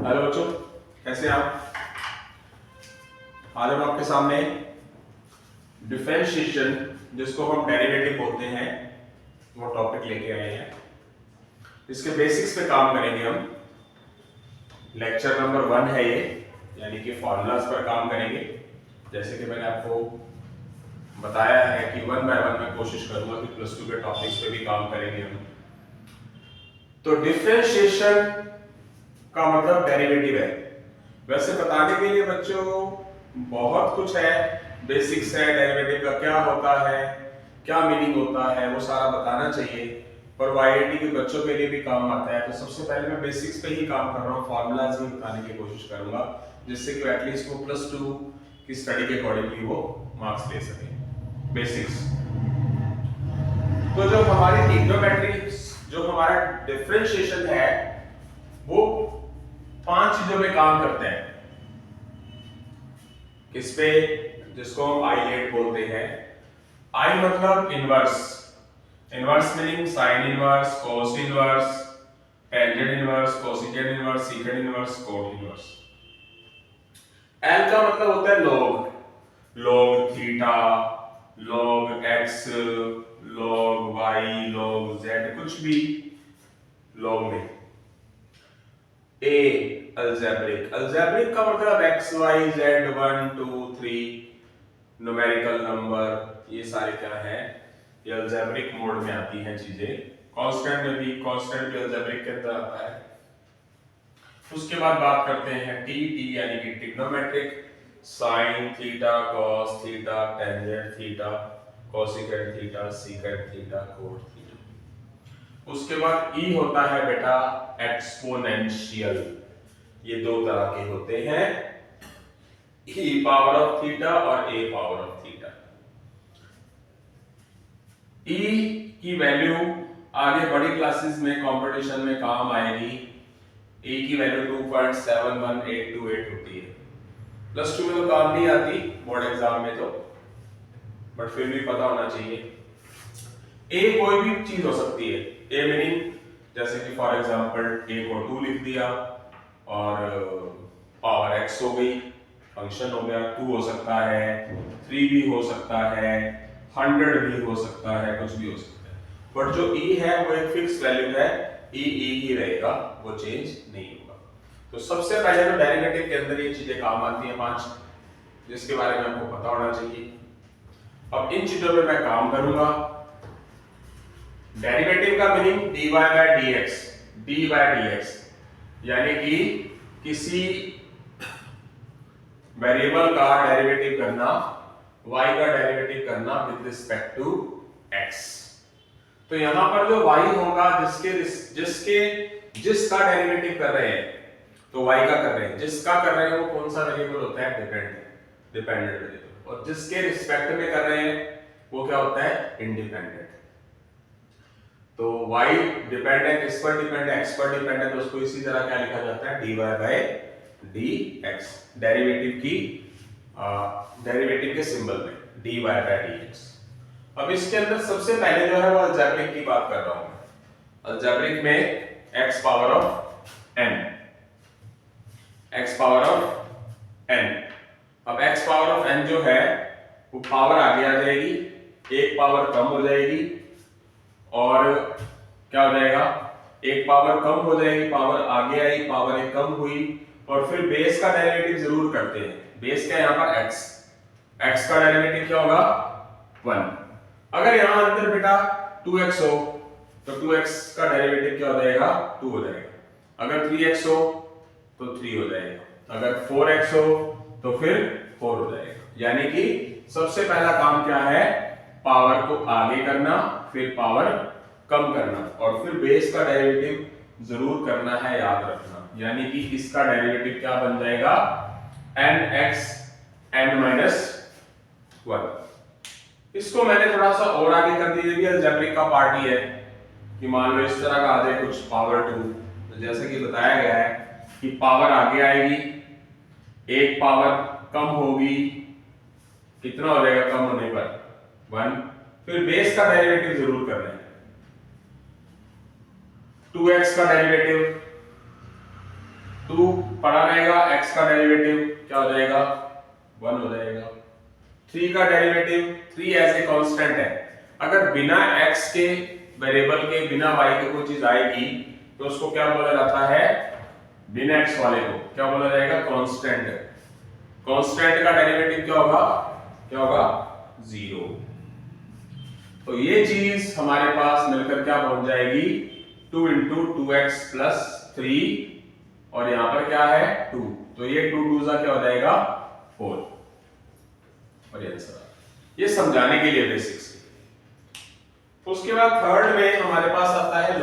Hello बच्चों, कैसे हैं आप? आज हम आपके सामने डिफरेंशिएशन, जिसको हम डेरिवेटिव बोलते हैं, वो टॉपिक लेके आए हैं। इसके बेसिक्स पे काम करेंगे हम। लेक्चर नंबर 1 है ये, यानी कि फॉर्मूलाज पर काम करेंगे। जैसे कि मैंने आपको बताया है कि 1 बाय 1 मैं कोशिश करूंगा कि प्लस 2 के टॉपिक्स पे भी काम करेंगे हम। तो डिफरेंशिएशन का मतलब डेरिवेटिव है। वैसे बताने के लिए बच्चों बहुत कुछ है, बेसिक्स है, डेरिवेटिव का क्या होता है, क्या मीनिंग होता है, वो सारा बताना चाहिए, पर वो आईआईटी के बच्चों के लिए भी काम आता है। तो सबसे पहले मैं बेसिक्स पे ही काम कर रहा हूँ, फॉर्मूलाज ही बताने की कोशिश करूंगा, जिससे कि एटलीस्ट वो प्लस 2 की स्टडी के अकॉर्डिंगली वो मार्क्स ले सके। बेसिक्स तो जो हमारी ट्रिग्नोमेट्री, जो हमारा डिफरेंशिएशन है, वो 5 चीजों में काम करते हैं। किस पे? जिसको हम आई लेट बोलते हैं। आई मतलब inverse, inverse meaning sine inverse, cos inverse, tangent inverse, cosecant inverse, secant inverse, cot inverse. L का मतलब होता है log, log theta, log x, log y, log z, कुछ भी लॉग में। ए अलजेब्रिक, अलजेब्रिक का मतलब x y z 1 2 3 numerical number, ये सारे क्या है, ये अलजेब्रिक मोड में आती हैं चीजें। कांस्टेंट में भी, कांस्टेंट भी अलजेब्रिक के अंदर आता है। उसके बाद बात करते हैं टी, टी यानी कि trigonometric, sine theta, cos theta, tangent theta, cosecant theta, secant theta, cot theta. उसके बाद ई होता है बेटा एक्सपोनेंशियल। ये दो तरह के होते हैं, ई पावर ऑफ थीटा और ए पावर ऑफ थीटा। ई की वैल्यू आगे बड़ी क्लासेस में कंपटीशन में काम आएगी। ए की वैल्यू 2.71828 होती है। प्लस 2 में तो काम नहीं आती, बोर्ड एग्जाम में तो, बट फिर भी पता होना चाहिए। ए कोई भी चीज हो सकती है। ए मीनिंग जैसे कि फॉर एग्जांपल ए को 2 लिख दिया और पावर x हो गई, फंक्शन हो गया। 2 हो सकता है, 3 भी हो सकता है, 100 भी हो सकता है, कुछ भी हो सकता है। बट जो e है वो एक फिक्स वैल्यू है, e ही रहेगा, वो चेंज नहीं होगा। तो सबसे पहले तो डेरिवेटिव के अंदर ये चीजें काम आती हैं 5, जिसके बारे में आपको पता होना चाहिए। अब इन चीजों पे मैं काम करूंगा। डेरिवेटिव का meaning dy by dx, d by dx, यानी कि किसी वेरिएबल का डेरिवेटिव करना, y का डेरिवेटिव करना विद रिस्पेक्ट टू x। तो यहां पर जो y होगा, जिसका डेरिवेटिव कर रहे हैं, तो y का कर रहे हैं, जिसका कर रहे हैं वो कौन सा वेरिएबल होता है? Dependent variable. और जिसके रिस्पेक्ट में कर रहे हैं वो क्या होता है? इंडिपेंडेंट। तो y डिपेंड है, किस पर डिपेंड है? x पर डिपेंड है, तो उसको इसी तरह क्या लिखा जाता है? dy by dx, डेरिवेटिव के सिंबल में dy by dx। अब इसके अंदर सबसे पहले जो है वो अलजेब्रिक की बात कर रहा हूं। अलजेब्रिक में x power of n, x power of n। अब x पावर ऑफ n जो है वो पावर आगे आ जाएगी, एक पावर कम हो जाएगी, और क्या हो जाएगा? एक पावर कम हो जाएगी, पावर आगे आई, पावर एक कम हुई, और फिर बेस का डेरिवेटिव जरूर करते हैं। बेस क्या है यहाँ पर? x, x का डेरिवेटिव क्या होगा? 1। अगर यहां अंदर बेटा 2x हो तो 2x का डेरिवेटिव क्या हो जाएगा? 2 हो जाएगा। अगर 3x हो तो 3 हो जाएगा। अगर 4x हो तो फिर 4 हो जाएगा। यानी कि सबसे पहला काम क्या है? पावर को आगे करना, फिर पावर कम करना, और फिर बेस का डेरिवेटिव जरूर करना है, याद रखना। यानी कि इसका डेरिवेटिव क्या बन जाएगा? nx n-1। इसको मैंने थोड़ा सा और आगे कर दिया, भी अलजेब्रिक का पार्ट ही है, कि मान लो इस तरह का आ जाए कुछ पावर 2, तो जैसे कि बताया गया है कि पावर आगे आएगी, एक पावर कम होगी, कितना हो जाएगा कम होने पर? 1। फिर बेस का डेरिवेटिव जरूर करना है। 2x का डेरिवेटिव 2 पड़ा रहेगा, x का डेरिवेटिव क्या हो जाएगा 1 हो जाएगा। 3 का डेरिवेटिव 3 एज ए कांस्टेंट है, अगर बिना x के वेरिएबल के बिना y के कोई चीज आएगी तो उसको क्या बोला जाता है, बिना x वाले को क्या बोला जाएगा कांस्टेंट। कांस्टेंट का डेरिवेटिव क्या होगा 0। तो ये चीज हमारे पास मिलकर क्या पहुंच जाएगी 2 इंटू 2x प्लस 3 और यहां पर क्या है 2, तो ये 2 2 क्या हो जाएगा 4 और ये आंसर। ये समझाने के लिए बेसिक्स। उसके बाद थर्ड में हमारे पास आता है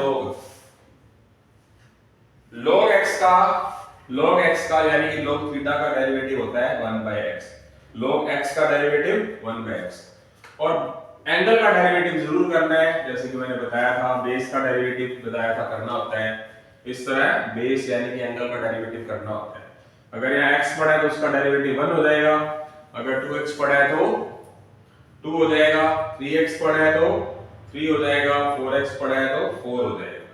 log x का यानी कि log थीटा का डेरिवेटिव होता है 1/x। log x का डेरिवेटिव 1/x और एंगल का डेरिवेटिव जरूर करना है, जैसे कि मैंने बताया था बेस का डेरिवेटिव बताया था करना होता है इस तरह, बेस यानी कि एंगल का डेरिवेटिव करना होता है। अगर यहाँ x पड़ा है तो उसका डेरिवेटिव 1 हो जाएगा, अगर 2x पड़ा है तो 2 हो जाएगा, 3x पड़ा है तो 3 हो जाएगा, 4x पड़ा है तो 4 हो जाएगा,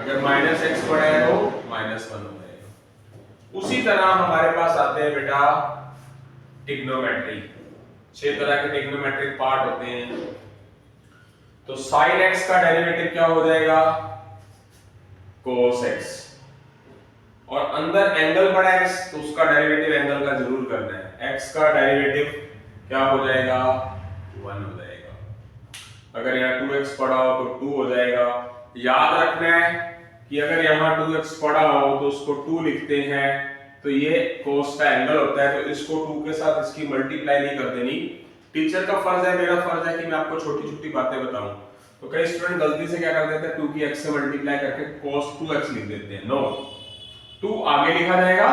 अगर -x पड़ा है तो -1 हो जाएगा। उसी तरह हमारे पास आते हैं बेटा ट्रिग्नोमेट्री। 6 तरह के ट्रिग्नोमेट्रिक पार्ट होते हैं। तो sin x का डेरिवेटिव क्या हो जाएगा cos x और अंदर एंगल पड़ा है x तो उसका डेरिवेटिव एंगल का जरूर करना है। x का डेरिवेटिव क्या हो जाएगा 1 हो जाएगा, अगर यहाँ 2x पड़ा हो तो 2 हो जाएगा। याद रखना है कि अगर यहाँ 2x पड़ा हो तो उसको 2 लिखते हैं तो ये cos का एंगल होता है, तो इसको 2 के साथ इसकी मल्टीप्लाई नहीं कर देनी। टीचर का फर्ज है, मेरा फर्ज है कि मैं आपको छोटी छोटी बातें बताऊं। तो कई स्टूडेंट गलती से क्या कर देते हैं 2 की x से मल्टीप्लाई करके cos 2x लिख देते हैं। नो, 2 आगे लिखा जाएगा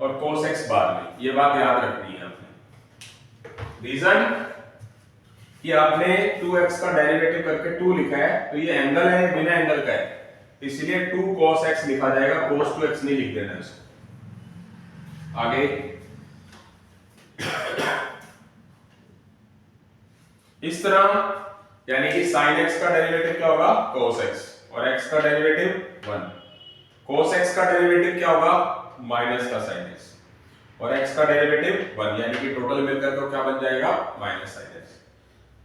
और cos x बाद में, ये बात याद रखनी है आपने। रीजन कि आपने 2x का डेरिवेटिव करके 2 लिखा है तो ये एंगल है बिना एंगल का है, इसलिए 2 cos x लिखा जाएगा, cos 2x नहीं लिख देना इसको। आगे इस तरह यानी कि sin x का डेरिवेटिव क्या होगा cos x और x का डेरिवेटिव 1, cos x का डेरिवेटिव क्या होगा माइनस का sin x और x का डेरिवेटिव 1, यानी कि टोटल मिलकर तो क्या बन जाएगा minus sin x।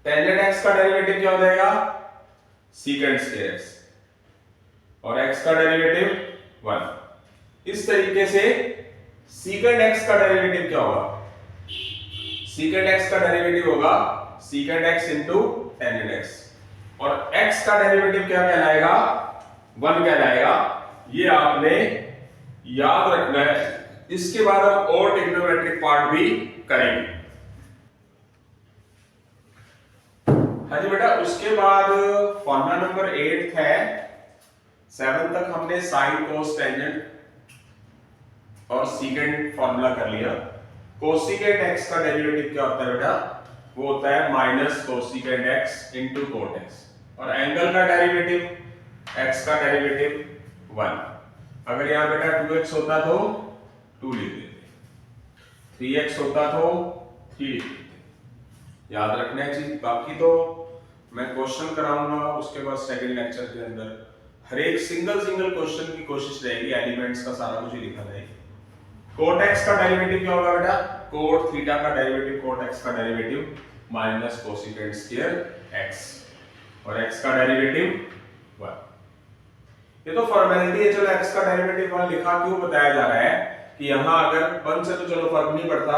Tangent x का डेरिवेटिव क्या हो जाएगा secant square x और x का डेरिवेटिव 1। इस तरीके से secant x का डेरिवेटिव क्या होगा, secant x का डेरिवेटिव होगा secant x into tangent x और x का डेरिवेटिव क्या कहलाएगा 1 कहलाएगा। ये आपने याद रखना है। इसके बाद हम और ट्रिग्नोमेट्रिक पार्ट भी करेंगे। हाँ जी बेटा, उसके बाद फॉर्मूला नंबर 8 है, 7 तक हमने साइन कोस टेंजेंट और सीकेंट फॉर्मूला कर लिया। कोसिकेंट x का डेरिवेटिव क्या होता है बेटा, वो होता है minus cosecant x into cot x और एंगल का डेरिवेटिव x का डेरिवेटिव 1। अगर यहां बेटा 2x होता तो 2 लिख देते, 3x होता तो 3 लिख देते। याद रखना है चीज। बाकी तो मैं क्वेश्चन कराऊंगा उसके बाद सेकंड लेक्चर के अंदर हर एक सिंगल क्वेश्चन की कोशिश रहेगी, एलिमेंट्स का सारा कुछ ही लिखा जाएगा। कोट x का डेरिवेटिव क्या होगा बेटा, कोट थीटा का डेरिवेटिव कोट x का derivative minus cosecant square x और x का डेरिवेटिव 1। ये तो फॉर्मेलिटी है, चलो x का डेरिवेटिव 1 लिखा क्यों बताया जा रहा है कि यहां अगर 1 से तो चलो फर्क नहीं पड़ता,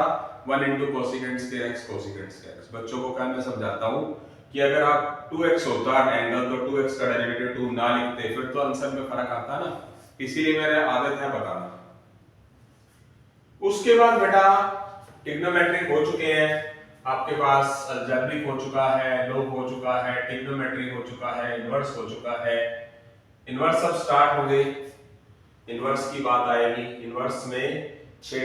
1 into cosecant square x cosecant square x। बच्चों को क्या मैं समझाता हूं कि अगर आप 2x होता एंगल तो 2x का डेरिवेटिव 2 ना लिखते फिर तो आंसर में फर्क आता ना, इसीलिए मेरी आदत है बताना। उसके बाद बेटा ट्रिग्नोमेट्रिक हो चुके हैं आपके पास, अलजेब्रिक हो चुका है, लॉग हो चुका है, ट्रिग्नोमेट्रिक हो चुका है, इनवर्स हो चुका है। इनवर्स अब स्टार्ट होंगे, इनवर्स की बात आएगी। इनवर्स में 6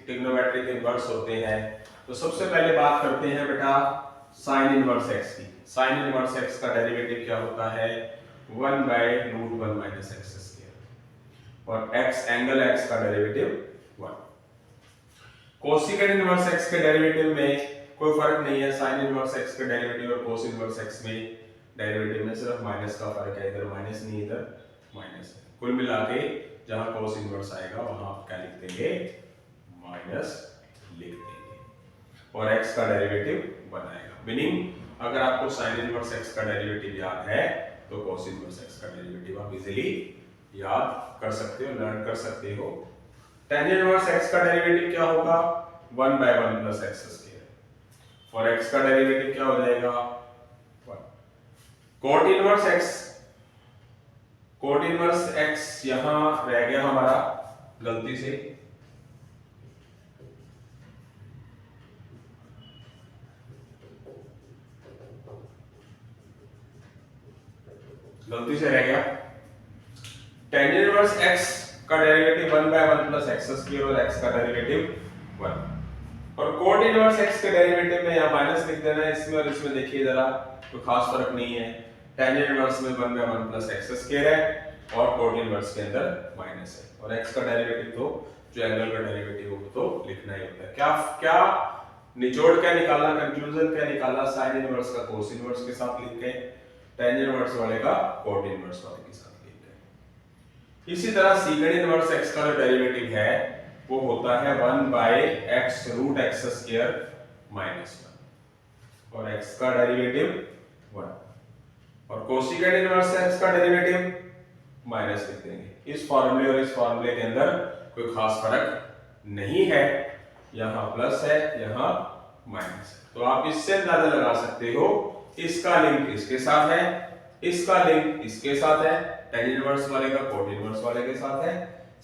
ट्रिग्नोमेट्रिक इनवर्स होते हैं। तो सबसे पहले बात करते हैं बेटा साइन इनवर्स x की। साइन इनवर्स x का डेरिवेटिव क्या होता है 1/√1 माइनस x स्क्वायर और x एंगल x का डेरिवेटिव 1। कोसिकेंट इनवर्स x के डेरिवेटिव में कोई फर्क नहीं है, साइन इनवर्स x के डेरिवेटिव और कोस इनवर्स x में डेरिवेटिव में सिर्फ माइनस का फर्क है, इधर माइनस नहीं इधर माइनस है। कुल मिला के जहां cos इनवर्स आएगा वहां आप क्या लिख देंगे, माइनस लिख देंगे, और x का डेरिवेटिव 1 आएगा। मीनिंग अगर आपको sin इनवर्स x का डेरिवेटिव याद है तो cos इनवर्स x का डेरिवेटिव आप इजीली याद कर सकते हो, लर्न कर सकते हो। tan इनवर्स x का डेरिवेटिव क्या होगा, 1/1 प्लस एक्स स्क्वायर, और x का डेरिवेटिव क्या हो जाएगा 1। cot इनवर्स x यहां रह गया हमारा गलती से, रह गया। tan इनवर्स x का डेरिवेटिव 1/1 प्लस एक्स स्क्वायर और x का डेरिवेटिव 1, और cot इनवर्स x के डेरिवेटिव में यहाँ माइनस लिख देना है, इसमें और इसमें देखिए जरा कोई खास फर्क नहीं है। tan इनवर्स में 1/1 प्लस एक्स स्क्वायर है और cot इनवर्स के अंदर माइनस है, और x का डेरिवेटिव तो जो एंगल का डेरिवेटिव हो तो लिखना ही होता है। क्या निचोड़ क्या निकालना, कंक्लूजन क्या निकालना, sin इनवर्स का cos इनवर्स के साथ लिख के, tan इनवर्स वाले का cot इनवर्स वाले के साथ लिख के। इसी तरह secant इनवर्स x का जो डेरिवेटिव है वो होता है 1/x root x square minus 1, और x का डेरिवेटिव 1, और कोसिकेंट इनवर्स x का डेरिवेटिव माइनस लिख देंगे। इस फॉर्मूले और इस फॉर्मूले के अंदर कोई खास फर्क नहीं है, यहाँ प्लस है यहाँ माइनस है, तो आप इससे अंदाजा लगा सकते हो इसका लिंक इसके साथ है, इसका लिंक इसके साथ है, tan इनवर्स वाले का cot इनवर्स वाले के साथ है,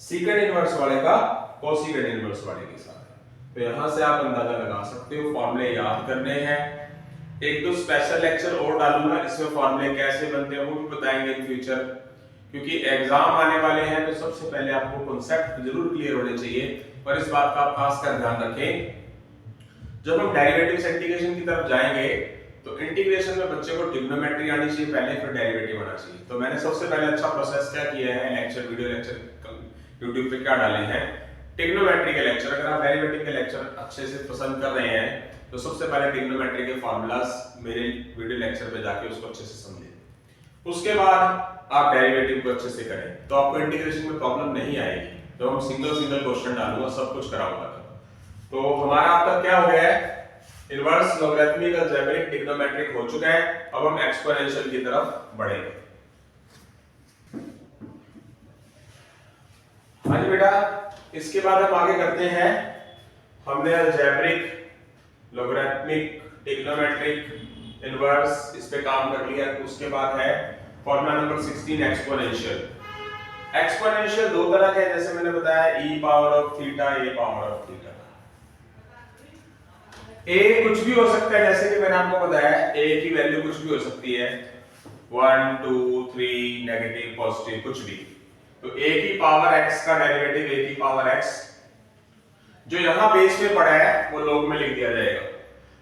secant इनवर्स वाले का कोसिकेंट इनवर्स वाले के साथ है। तो यहां से आप अंदाजा लगा सकते हो, फॉर्मूले याद करने हैं। एक दो स्पेशल लेक्चर और डालूंगा, इसमें फॉर्मूले कैसे बनते हैं वो भी बताएंगे इन फ्यूचर, क्योंकि एग्जाम आने वाले हैं तो सबसे पहले आपको कॉन्सेप्ट जरूर क्लियर होने चाहिए। और इस बात का आप खास कर ध्यान रखें, जब हम डेरिवेटिव्स इंटीग्रेशन की तरफ जाएंगे तो इंटीग्रेशन में बच्चे को ट्रिग्नोमेट्री आनी चाहिए पहले, फिर डेरिवेटिव आना चाहिए। तो मैंने सबसे पहले अच्छा प्रोसेस क्या किया है, लेक्चर वीडियो लेक्चर YouTube पे क्या डाले हैं, ट्रिग्नोमेट्री के लेक्चर। अगर आप डेरिवेटिव के लेक्चर अच्छे से पसंद कर रहे हैं तो सबसे पहले ट्रिग्नोमेट्री के फार्मूलास मेरे वीडियो लेक्चर पे जाके उसको अच्छे से समझें, उसके बाद आप डेरिवेटिव को अच्छे से करें तो आपको इंटीग्रेशन में प्रॉब्लम नहीं आएगी। तो हम सिंगल क्वेश्चन डालूंगा, सब कुछ कराऊंगा। तो हमारा अब तक क्या हो गया है, इनवर्स, लॉगरिथमिक, अलजेब्रिक, ट्रिग्नोमेट्रिक हो चुका है। अब हम एक्सपोनेंशियल की तरफ बढ़ेंगे। हाँ जी बेटा, इसके बाद हम आगे करते हैं। हमने अलजेब्रिक, लॉगरिथमिक, ट्रिग्नोमेट्रिक, इनवर्स इस पे काम कर लिया। उसके बाद है फॉर्मूला नंबर 16 एक्सपोनेंशियल। एक्सपोनेंशियल दो तरह के, जैसे मैंने बताया, e power of theta, a power of theta. a कुछ भी हो सकता है, जैसे कि मैंने आपको बताया a की वैल्यू कुछ भी हो सकती है, 1 2 3 नेगेटिव पॉजिटिव कुछ भी। तो a की पावर x का डेरिवेटिव a की पावर x जो यहां बेस में पड़ा है वो log में लिख दिया जाएगा।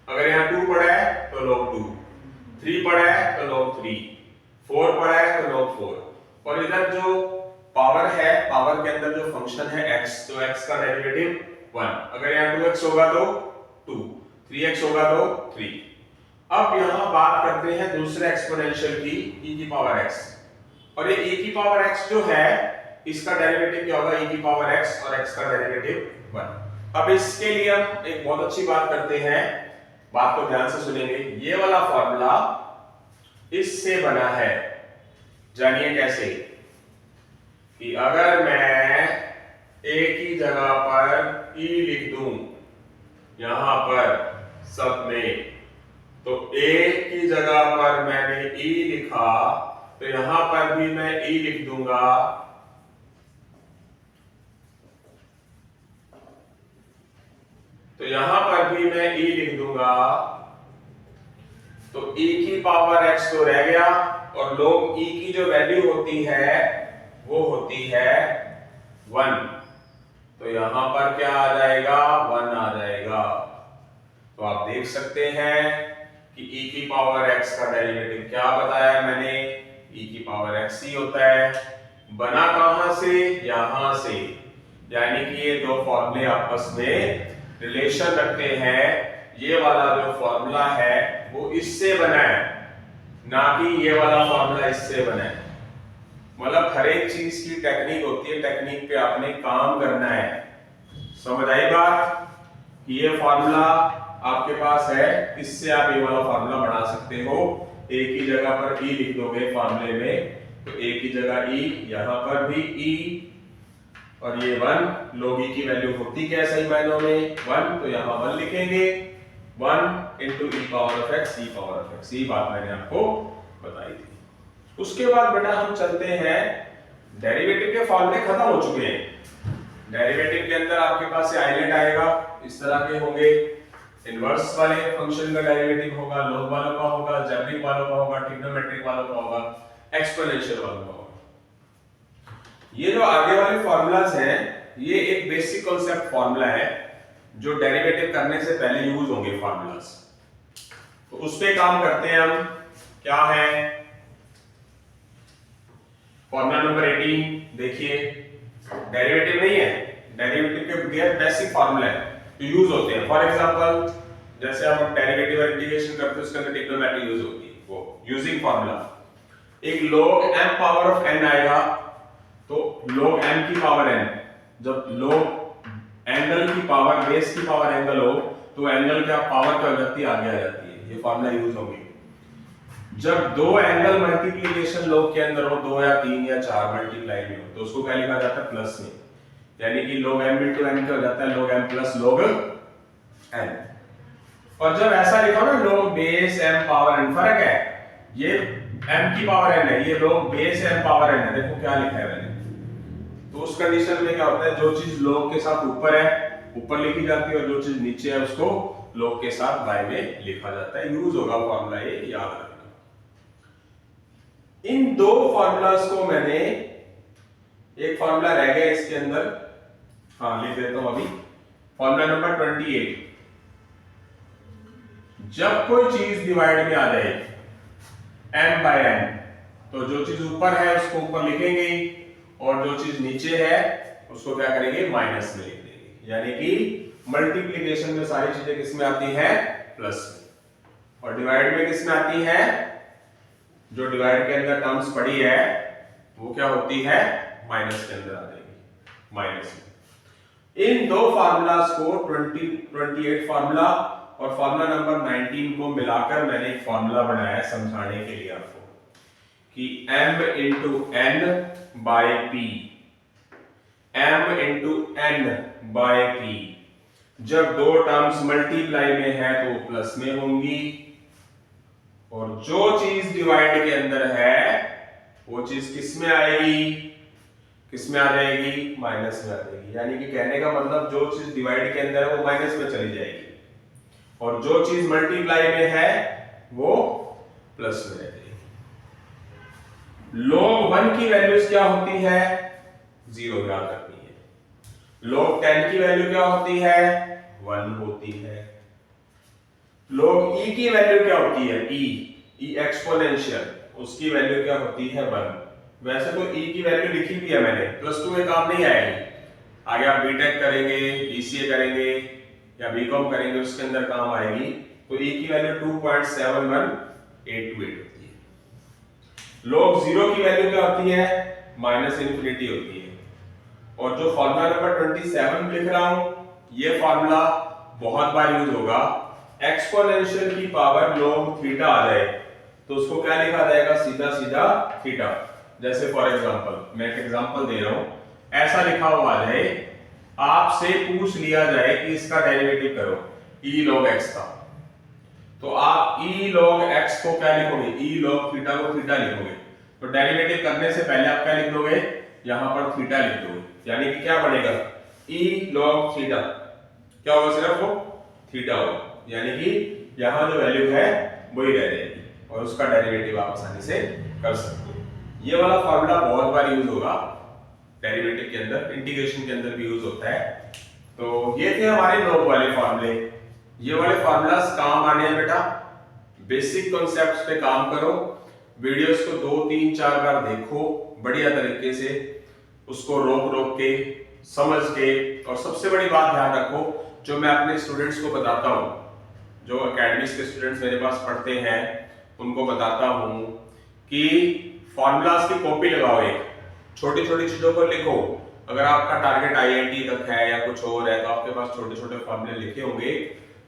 अगर यहां 2 पड़ा है तो log 2, 3 पड़ा है तो log 3, 4 पड़ा है तो log 4, और इधर जो पावर है, पावर के अंदर जो फंक्शन है x, तो x का डेरिवेटिव 1। अगर यहाँ 2x होगा तो 2, 3x होगा तो 3। अब यहाँ बात करते हैं दूसरे एक्सपोनेंशियल की, e की पावर x, और ये e की पावर x जो है इसका डेरिवेटिव क्या होगा, e की पावर x, और x का डेरिवेटिव 1। अब इसके लिए हम एक बहुत अच्छी बात करते हैं, बात को ध्यान से सुनेंगे। ये वाला फॉर्मूला इससे बना है, जानिए कैसे, कि अगर मैं a की जगह पर e लिख दूं यहां पर सब में, तो a की जगह पर मैंने e लिखा तो यहां पर भी मैं e लिख दूंगा, तो यहां पर भी मैं e लिख दूंगा, तो e की पावर x तो रह गया, और log e की जो वैल्यू होती है वो होती है 1, तो यहां पर क्या आ जाएगा, 1 आ जाएगा। तो आप देख सकते हैं कि e की पावर x का डेरिवेटिव क्या बताया मैंने, e की पावर x ही होता है। बना कहां से, यहां से, यानी कि ये दो फॉर्मूले आपस में रिलेशन रखते हैं। ये वाला जो फॉर्मूला है वो इससे बना है, ना कि ये वाला फॉर्मूला इससे बना है। मतलब हर एक चीज की टेक्निक होती है, टेक्निक पे आपने काम करना है। समझ आई बात? ये फॉर्मूला आपके पास है, इससे आप ये वाला फॉर्मूला बना सकते हो। एक ही जगह पर ई लिख दोगे फॉर्मूले में, तो एक ही जगह ई, यहां पर भी ई, और ये 1, लोग ई की वैल्यू होती क्या है सही मायनों में 1, तो यहां 1 लिखेंगे, 1 into E power of x, E power of x. ये बात मैंने आपको बताई थी। उसके बाद बेटा हम चलते हैं, डेरिवेटिव के फॉर्मूले खत्म हो चुके हैं। डेरिवेटिव के अंदर आपके पास ये आइलेट आएगा, इस तरह के होंगे, इनवर्स वाले फंक्शन का डेरिवेटिव होगा, लॉग वालों का होगा, अलजेब्रिक वालों का होगा, ट्रिग्नोमेट्रिक वालों का होगा, एक्सपोनेंशियल वालों का होगा। ये जो आगे वाले फॉर्मूलाज हैं, ये एक बेसिक कॉन्सेप्ट फॉर्मूला है जो डेरिवेटिव करने से पहले यूज होंगे फॉर्मूलाज। तो उस पे काम करते हैं हम। क्या है फॉर्मूला नंबर 18? देखिए, डेरिवेटिव नहीं है, डेरिवेटिव के बगैर बेसिक फार्मूला है तो यूज होते हैं। फॉर एग्जांपल, जैसे हम डेरिवेटिव और इंटीग्रेशन करते हैं, उसके अंदर ट्रिग्नोमेट्री यूज होती है, वो यूजिंग फार्मूला। एक log m power of n आएगा, तो log m की पावर n, जब log एंगल की पावर, बेस की पावर एंगल हो, तो एंगल क्या पावर क्या हो जाती है, आगे आ जाती है। ये फार्मूला यूज होंगे। जब दो एंगल मल्टीप्लिकेशन log के अंदर हो, 2 या 3 या 4 मल्टीप्लाई में हो, तो उसको क्या लिखा जाता है, प्लस में, यानी कि log m into n क्या हो जाता है, log m plus log n। और जब ऐसा लिखा ना log base m power n, फर्क है, ये m की पावर n है, ये log base m power n है। देखो क्या लिखा है मैंने, तो उस कंडीशन में क्या होता है, जो चीज log के साथ ऊपर है ऊपर लिखी जाती है, और जो चीज नीचे है उसको log के साथ बाय में लिखा जाता है। यूज होगा फॉर्मूला, ये याद रखना। इन दो फॉर्मूलाज को मैंने, एक फॉर्मूला रह गया इसके अंदर, हाँ लिख देता हूं अभी, फॉर्मूला नंबर 28। जब कोई चीज डिवाइड में आ जाए m बाय n, तो जो चीज ऊपर है उसको ऊपर लिखेंगे, और जो चीज नीचे है उसको क्या करेंगे, माइनस में लिख देंगे। यानी कि मल्टीप्लिकेशन में सारी चीजें किस में आती है, प्लस में, और डिवाइड में किस में आती है, जो डिवाइड के अंदर टर्म्स पड़ी है वो क्या होती है, माइनस के अंदर आ जाएगी, माइनस में। इन दो फार्मूलाज को 28 फार्मूला और फार्मूला नंबर 19 को मिलाकर मैंने एक फार्मूला बनाया है समझाने के लिए आपको, कि m into n by p, m into n by p, जब दो टर्म्स मल्टीप्लाई में है तो प्लस में होंगी, और जो चीज डिवाइड के अंदर है वो चीज किस में आएगी, किस में आ जाएगी, माइनस में आ जाएगी। यानी कि कहने का मतलब, जो चीज डिवाइड के अंदर है वो माइनस में चली जाएगी, और जो चीज मल्टीप्लाई में है वो प्लस में रह जाएगी। log 1 की वैल्यूज क्या होती है, 0 याद रखनी है। log 10 की वैल्यू क्या होती है, 1 होती है। log e की वैल्यू क्या होती है, e एक्सपोनेंशियल, उसकी वैल्यू क्या होती है, 1। वैसे तो e की वैल्यू लिखी भी है मैंने, +2 में काम नहीं आएगी, आगे आप बीटेक करेंगे, बीसीए करेंगे या बीकॉम करेंगे, उसके अंदर काम आएगी। तो e की वैल्यू 2.71828 होती है। log 0 की वैल्यू क्या होती है, -∞ होती है। और जो फॉर्मूला नंबर 27 लिख रहा हूं, ये फॉर्मूला बहुत बार यूज होगा। एक्सपोनेंशियल की पावर log थीटा आ जाए तो उसको क्या लिखा जाएगा, सीधा सीधा थीटा। जैसे फॉर एग्जांपल, मैं एक एग्जांपल दे रहा हूं, ऐसा लिखा हुआ आ जाए, आपसे पूछ लिया जाए कि इसका डेरिवेटिव करो e log x का, तो आप e log x को क्या लिखोगे, e log थीटा को थीटा लिखोगे। तो डेरिवेटिव करने से पहले आप क्या लिख दोगे, यहां पर थीटा लिख दोगे, यानी कि क्या बनेगा, e log थीटा, क्या होगा, सिर्फ वो थीटा होगा, यानी कि यहां जो वैल्यू है वही रह जाएगी, और उसका डेरिवेटिव आप आसानी से कर सकते हो। ये वाला फार्मूला बहुत बार यूज होगा डेरिवेटिव के अंदर, इंटीग्रेशन के अंदर भी यूज होता है। तो ये थे हमारे log वाले फार्मूले। ये वाले फार्मूलास काम आने हैं बेटा, बेसिक कॉन्सेप्ट्स पे काम करो, वीडियोस को 2 3 4 बार देखो बढ़िया तरीके से, उसको रोक रोक के समझ के, और सबसे बड़ी बात ध्यान रखो, जो मैं अपने स्टूडेंट्स को बताता हूँ, जो एकेडमीज के स्टूडेंट्स मेरे पास पढ़ते हैं, उनको बताता हूँ कि फॉर्मूलाज की कॉपी लगाओ एक, छोटी छोटी चीजों को लिखो। अगर आपका टारगेट आईआईटी तक है या कुछ और है तो आपके पास छोटे छोटे फॉर्मूले लिखे होंगे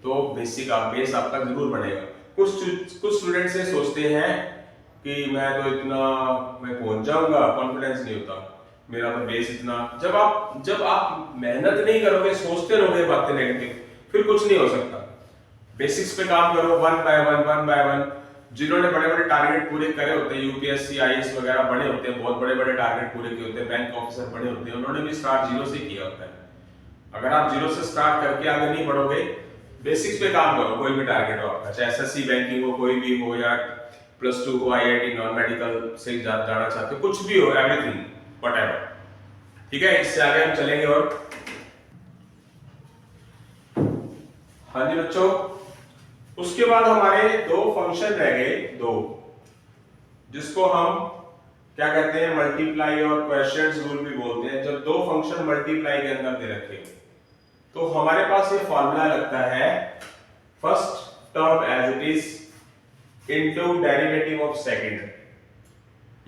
तो बेसिक बेस आपका जरूर बनेगा। कुछ स्टूडेंट्स ये सोचते हैं कि मैं तो इतना मैं पहुंच जाऊंगा, कॉन्फिडेंस नहीं होता, मेरा तो बेस इतना। जब आप मेहनत नहीं करोगे, सोचते रहोगे बातें नेगेटिव, फिर कुछ नहीं हो सकता। बेसिक्स पे काम करो, वन बाय वन। जिन्होंने बड़े बड़े टारगेट पूरे करे होते हैं, यूपीएससी आईएएस वगैरह बने होते हैं, बहुत बड़े बड़े टारगेट पूरे किए होते हैं, बैंक ऑफिसर बने होते हैं, उन्होंने भी स्टार्ट जीरो से किया होता है। अगर आप जीरो से स्टार्ट करके आगे नहीं बढ़ोगे, बेसिक्स पे काम करो। कोई भी टारगेट हो आपका, चाहे एसएससी बैंकिंग हो, कोई भी हो, या +2 को आईआईटी नॉन मेडिकल से जाना चाहते हो, कुछ भी हो, एवरीथिंग व्हाटएवर। ठीक है, इससे आगे हम चलेंगे। और हाँ जी बच्चों, उसके बाद हमारे दो फंक्शन रह गए, दो, जिसको हम क्या कहते हैं, मल्टीप्लाई और क्वेश्चंस रूल भी बोलते हैं। जब दो फंक्शन मल्टीप्लाई के अंदर दे रखे तो हमारे पास ये फॉर्मूला लगता है, first term as it is into derivative of second.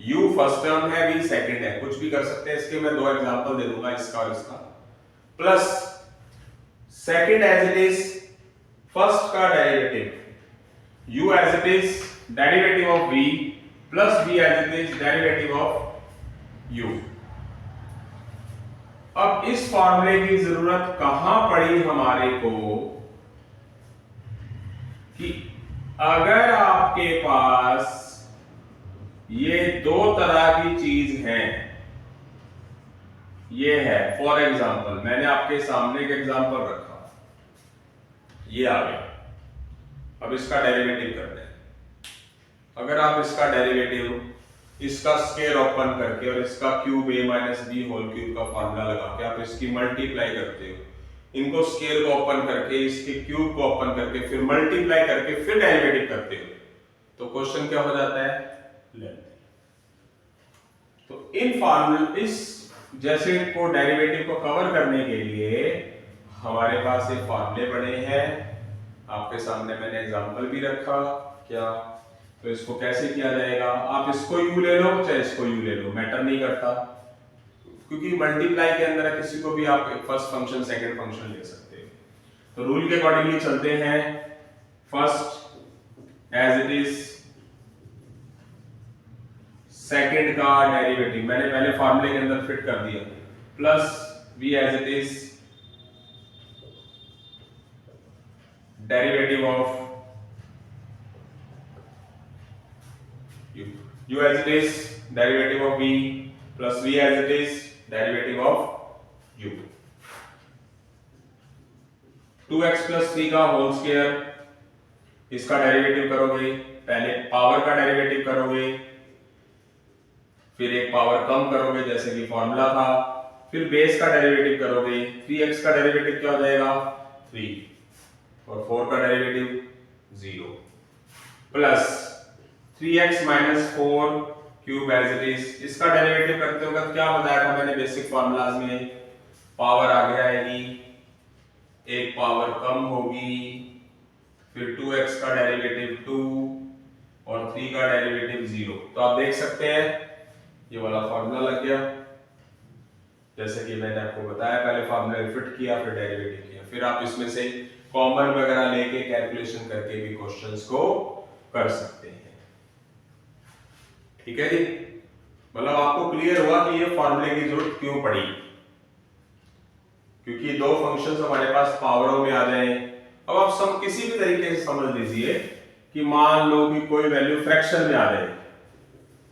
u first term है, v सेकंड है, कुछ भी कर सकते हैं। इसके मैं दो एग्जांपल दे दूंगा, इसका और इसका। Plus second as it is first का derivative, u as it is derivative of v plus v as it is derivative of u। अब इस फॉर्मूले की जरूरत कहां पड़ी हमारे को, कि अगर आपके पास ये दो तरह की चीज है, ये है फॉर एग्जांपल, मैंने आपके सामने एक एग्जांपल रखा, ये आ गया। अब इसका डेरिवेटिव करते हैं। अगर आप इसका डेरिवेटिव, इसका स्क्वायर ओपन करके और इसका cube a minus B whole cube का फॉर्मूला लगा के आप इसकी मल्टीप्लाई करते हो, इनको स्क्वायर को ओपन करके, इसके क्यूब को ओपन करके, फिर मल्टीप्लाई करके, फिर डेरिवेटिव करते हो, तो क्वेश्चन क्या हो जाता है, लेंथ। तो इन फॉर्मूले, इस जैसे को डेरिवेटिव को कवर करने के लिए हमारे पास ये फॉर्मूले बने हैं। आपके सामने मैंने एग्जांपल भी रखा, क्या, तो इसको कैसे किया जाएगा। आप इसको u ले लो, चाहे इसको u ले लो, मैटर नहीं करता, क्योंकि मल्टीप्लाई के अंदर किसी को भी आप फर्स्ट फंक्शन सेकंड फंक्शन ले सकते हो। तो रूल के अकॉर्डिंगली चलते हैं। First as it is second का डेरिवेटिव मैंने पहले फॉर्मूले के अंदर फिट कर दिया, plus v as it is derivative of u as it is derivative of v plus v as it is derivative of u। 2x plus 3 का whole square, इसका डेरिवेटिव करोगे, पहले पावर का डेरिवेटिव करोगे, फिर एक पावर कम करोगे जैसे कि फॉर्मूला था, फिर बेस का डेरिवेटिव करोगे। 3x का डेरिवेटिव क्या हो जाएगा, 3, और 4 का derivative 0, plus 3x minus 4 cube as it is, इसका डेरिवेटिव करते हो क्या बताया था मैंने बेसिक फार्मूलाज में, पावर आगे आएगी, एक पावर कम होगी, फिर 2x का डेरिवेटिव 2 और 3 का डेरिवेटिव 0। तो आप देख सकते हैं ये वाला फार्मूला लग गया, जैसे कि मैंने आपको बताया, पहले फार्मूला फिट किया, फिर डेरिवेटिव किया, फिर आप इसमें से कॉमन वगैरह लेके कैलकुलेशन करके भी क्वेश्चंस को कर सकते हैं। ठीक है जी, मतलब आपको क्लियर हुआ कि ये फॉर्मूले की जरूरत क्यों पड़ी, क्योंकि दो फंक्शंस हमारे पास पावरों में आ जाए। अब आप सब किसी भी तरीके से समझ लीजिए कि मान लो कि कोई वैल्यू फ्रैक्शन में आ जाए,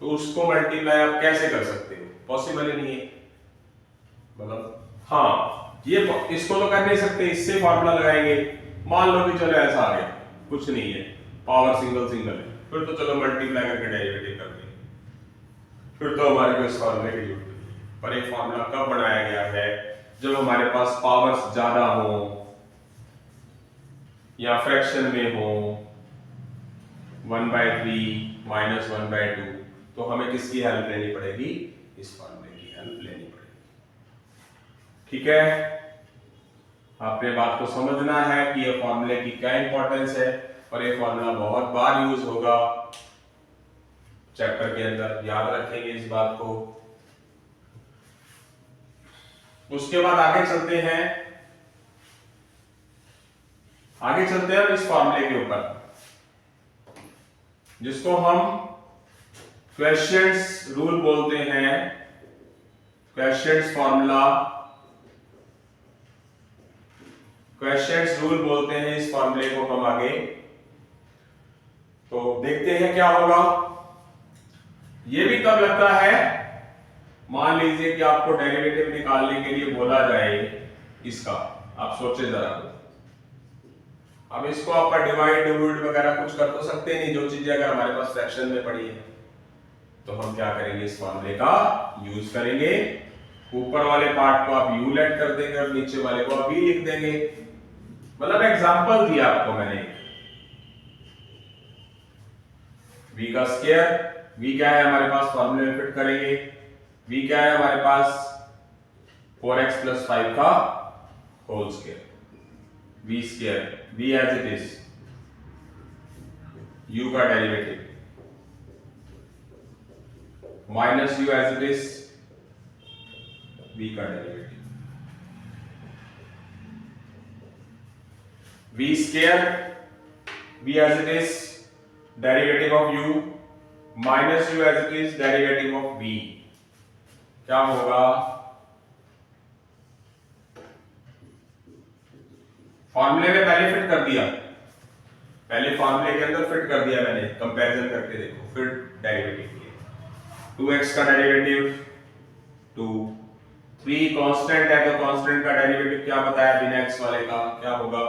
तो उसको मल्टीप्लाई आप कैसे कर सकते हो, पॉसिबल ही नहीं है। मतलब हाँ, ये इसको तो कर नहीं सकते, इससे फॉर्मूला लगाएंगे, मान लो कि चलो ऐसा आ गया, कुछ नहीं है, पावर सिंगल सिंगल है, फिर तो चलो मल्टीप्लाई करके डेरिवेटिव कर देंगे, फिर तो हमारे को इस फॉर्मूले की जरूरत नहीं है। पर एक फॉर्मूला कब बनाया गया है, जब हमारे पास पावर्स ज्यादा हो या फ्रैक्शन में हो, 1/3 माइनस 1/2, तो हमें किसकी हेल्प लेनी पड़ेगी, इस फॉर्मूले की हेल्प लेनी पड़ेगी। ठीक है, आपने बात को समझना है कि ये फॉर्मूले की क्या इंपॉर्टेंस है, और ये फॉर्मूला बहुत बार यूज होगा चैप्टर के अंदर, याद रखेंगे इस बात को। उसके बाद आगे चलते हैं इस फॉर्मूले के ऊपर, जिसको हम क्वेश्चंस रूल बोलते हैं, क्वेश्चंस फॉर्मूला, क्वेश्चंस रूल बोलते हैं इस फॉर्मूले को हम आगे। तो देखते हैं क्या होगा। ये भी कब लगता है, मान लीजिए कि आपको डेरिवेटिव निकालने के लिए बोला जाए इसका, आप सोचे जरा। अब इसको आप डिवाइड डिविड वगैरह कुछ कर तो सकते नहीं, जो चीजें अगर हमारे पास फ्रैक्शन में पड़ी है। तो हम क्या करेंगे, इस फॉर्मूले का यूज करेंगे। ऊपर वाले पार्ट को आप u लेट कर देंगे और नीचे वाले को आप v लिख देंगे। मतलब एग्जांपल दिया आपको मैंने, v का स्क्वायर, v क्या है हमारे पास, फॉर्मूले में फिट करेंगे। v क्या है हमारे पास, 4x + 5 का whole square, v square, v as it is, u का derivative minus u as it is, v का derivative, v square, v as it is, derivative of u minus u as it is, derivative of v। क्या होगा, फॉर्मूले में पहले fit कर दिया, पहले फॉर्मूले के अंदर फिट कर दिया मैंने, कंपैरिजन करके देखो, फिर डेरिवेटिव किया। 2x का डेरिवेटिव 2, 3 कांस्टेंट है तो कांस्टेंट का डेरिवेटिव क्या बताया बिना x वाले का, क्या होगा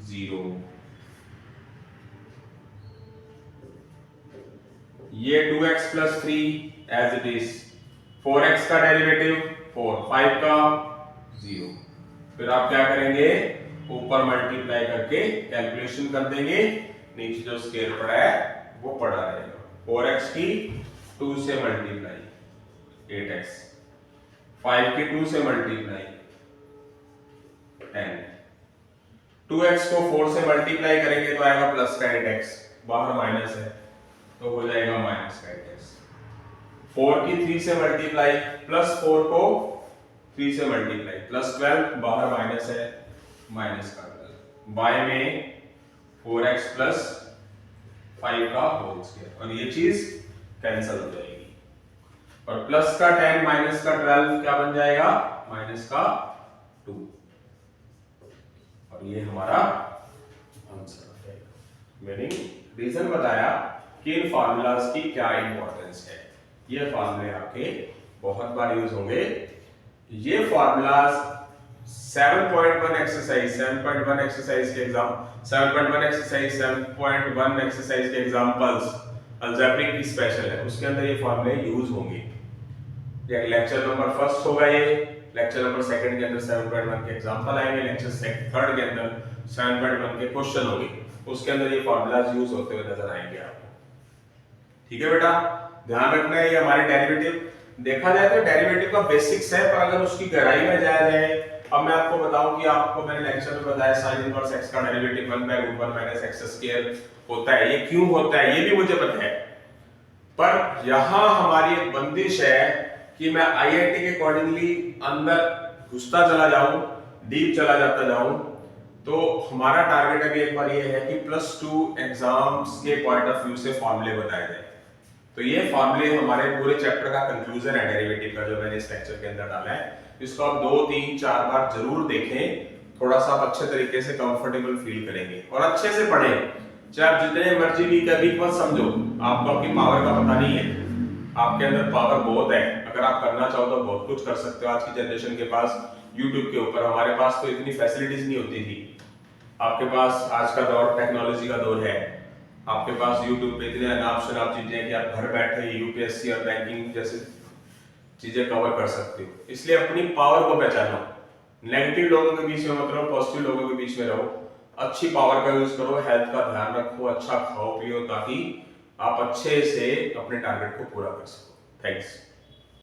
0। ये 2x + 3 as it is, 4x का डेरिवेटिव 4, 5 का 0। फिर आप क्या करेंगे, ऊपर मल्टीप्लाई करके कैलकुलेशन कर देंगे, नीचे जो स्केयर पड़ा है वो पड़ा रहेगा। 4x की 2 से मल्टीप्लाई 8x, 5 की 2 से मल्टीप्लाई 10, 2x को 4 से मल्टीप्लाई करेंगे तो आएगा प्लस का 8x, बाहर माइनस है तो हो जाएगा माइनस का 8x। 4 की 3 से मल्टीप्लाई, प्लस 4 को 3 से मल्टीप्लाई, प्लस 12, बाहर माइनस है, माइनस का 12, बाय में 4x + 5 का होल स्क्वायर, और ये चीज कैंसिल हो जाएगी, और प्लस का 10 माइनस का 12 क्या बन जाएगा, माइनस का 2, और ये हमारा आंसर हो जाएगा। मीनिंग रीजन बताया कि इन फार्मूलाज की क्या इंपॉर्टेंस है। ये फार्मूले आपके बहुत बार यूज होंगे। ये फार्मूलाज 7.1 एक्सरसाइज, 7.1 एक्सरसाइज के एग्जाम, 7.1 एक्सरसाइज, 7.1 एक्सरसाइज के एग्जांपल्स अलजेब्रिक की स्पेशल है, उसके अंदर ये फार्मूले यूज होंगे। ये लेक्चर नंबर 1 होगा, ये लेक्चर नंबर 2 के अंदर 7.1 के एग्जांपल आएंगे, लेक्चर 3 के अंदर 7.1 के क्वेश्चन होंगे, उसके अंदर ये फार्मूलाज यूज होते हुए नजर आएंगे आपको। ठीक है बेटा, ध्यान रखना है। ये हमारे डेरिवेटिव देखा जाए तो डेरिवेटिव का बेसिक्स है, पर अगर उसकी गहराई में जाया जाए, अब मैं आपको बताऊं कि आपको मैंने लेक्चर में बताया sin इनवर्स x का डेरिवेटिव 1/√1 - x² होता है। ये क्यों होता है ये भी मुझे पता है, पर यहां हमारी एक बंदिश है कि मैं आईआईटी के अकॉर्डिंगली अंदर घुसता चला जाऊं, डीप चला जाता जाऊं। तो हमारा टारगेट अभी एक बार ये है कि +2 एग्जाम्स के पॉइंट ऑफ व्यू से फॉर्मूले बताए जाए। तो ये फॉर्मूले हमारे पूरे चैप्टर का कंक्लूजन है डेरिवेटिव का, जो मैंने इस लेक्चर के अंदर डाला है। इसको आप 2, 3, 4 बार जरूर देखें, थोड़ा सा आप अच्छे तरीके से कंफर्टेबल फील करेंगे, और अच्छे से पढ़ें। चाहे आप जितने मर्जी वीक है, वीक मत समझो, आपको आपकी पावर का पता नहीं है, आपके अंदर पावर बहुत है। अगर आप करना चाहो तो बहुत कुछ कर सकते हो। आज की जनरेशन के पास यूट्यूब के ऊपर, हमारे पास तो इतनी फैसिलिटीज नहीं होती थी। आपके पास आज का दौर टेक्नोलॉजी का दौर है, आपके पास YouTube पे इतने अनाप शनाप चीजें हैं कि आप घर बैठे यूपीएससी और बैंकिंग जैसे चीजें कवर कर सकते हो। इसलिए अपनी पावर को पहचानो, नेगेटिव लोगों के बीच में मत रहो, पॉजिटिव लोगों के बीच में रहो, अच्छी पावर का यूज करो, हेल्थ का ध्यान रखो, अच्छा खाओ पियो, ताकि आप अच्छे से अपने टारगेट को पूरा कर सको। थैंक्स।